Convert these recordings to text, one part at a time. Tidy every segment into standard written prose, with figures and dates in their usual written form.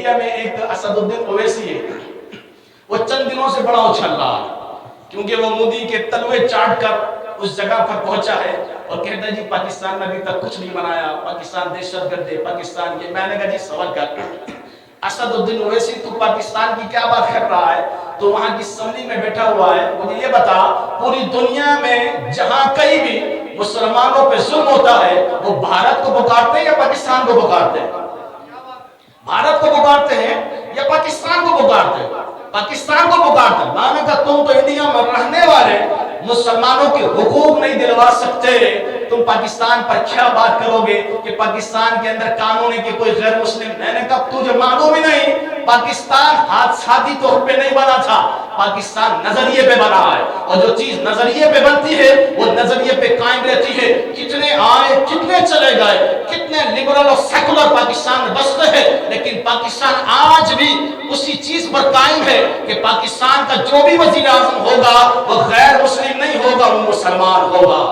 India میں ایک اسد الدین اویسی ہے، وہ چند دنوں سے بڑا اچھل رہا ہے کیونکہ وہ مودی کے تلوے چاٹ کر اس جگہ پر پہنچا ہے اور کہتا ہے جی پاکستان نے ابھی تک کچھ نہیں بنایا، پاکستان دہشت گرد ہے، پاکستان کے. میں نے کہا جی سوال کر اسد الدین اویسی تو پاکستان کی کیا بات کر رہا ہے؟ تو وہاں کی اسمبلی میں بیٹھا ہوا ہے، مجھے یہ بتا پوری دنیا میں جہاں کہیں بھی مسلمانوں پہ ظلم ہوتا ہے وہ بھارت کو پکارتے ہیں یا پاکستان کو پکارتے ہیں؟ بھارت کو پکارتے ہیں یا پاکستان کو پکارتے ہیں؟ پاکستان کو پکارتے ہیں. میں نے کہا تم تو انڈیا میں رہنے والے مسلمانوں کے حقوق نہیں دلوا سکتے، تم پاکستان پر کیا بات کرو گے کہ پاکستان کے اندر قانون ہے کہ کوئی غیر مسلم. میں نے کہا تجھے معلوم ہی نہیں پاکستان حادثاتی طور پہ نہیں بنا تھا، پاکستان نظریے پہ بنا ہے، اور جو چیز نظریے پہ بنتی ہے وہ نظریے پہ قائم رہتی ہے. کتنے آئے کتنے چلے گئے، کتنے لبرل اور سیکولر پاکستان میں بستے ہیں، لیکن پاکستان آج بھی اسی چیز پر قائم ہے کہ پاکستان کا جو بھی وزیر اعظم ہوگا وہ غیر مسلم نہیں ہوگا، وہ مسلمان ہوگا.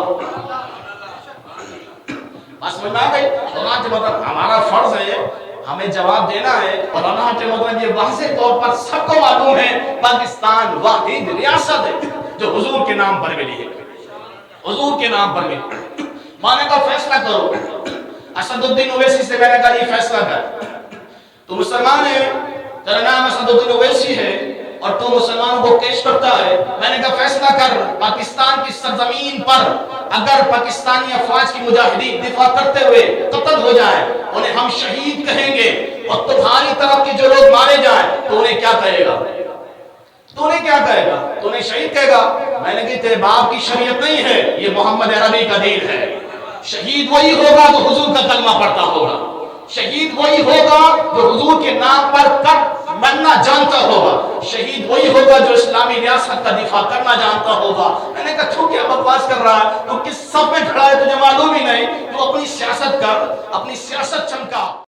بس میں آ گئی. مطلب ہمارا فرض ہے ہمیں جواب دینا ہے، اور اللہ کے مطلب یہ واضح طور پر سب کو معلوم ہے پاکستان واحد ریاست ہے جو حضور کے نام پر ملی ہے، حضور کے نام پر ملی. میں نے کہا فیصلہ کرو. اسد الدین اویسی سے میں نے کہا یہ فیصلہ کر، تو مسلمان ہے، تیرا نام اسد الدین اویسی ہے اور تو مسلمانوں کو کیش کرتا ہے. میں نے کہا فیصلہ کر، پاکستان کی سرزمین پر اگر پاکستانی افواج کی مجاہدین دفاع کرتے ہوئے قتل ہو جائیں، انہیں ہم شہید کہیں گے، اور تمہاری طرف کے جو لوگ مارے جائیں تو انہیں کیا کہے گا؟ تو انہیں کیا کہے گا؟ تو انہیں شہید کہے گا. میں نے کہا تیرے باپ کی شریعت نہیں ہے، یہ محمد عربی کا دین ہے. شہید وہی ہوگا جو حضور کا کلمہ پڑھتا ہوگا، شہید وہی ہوگا جو حضور کے نام پر کر مرنا جانتا ہوگا، شہید وہی ہوگا جو اسلامی ریاست کا دفاع کرنا جانتا ہوگا. میں نے کہا تو کیا بکواس کر رہا ہے؟ تو کس صف میں کھڑا ہے تجھے معلوم ہی نہیں؟ تو اپنی سیاست کر، اپنی سیاست چمکا.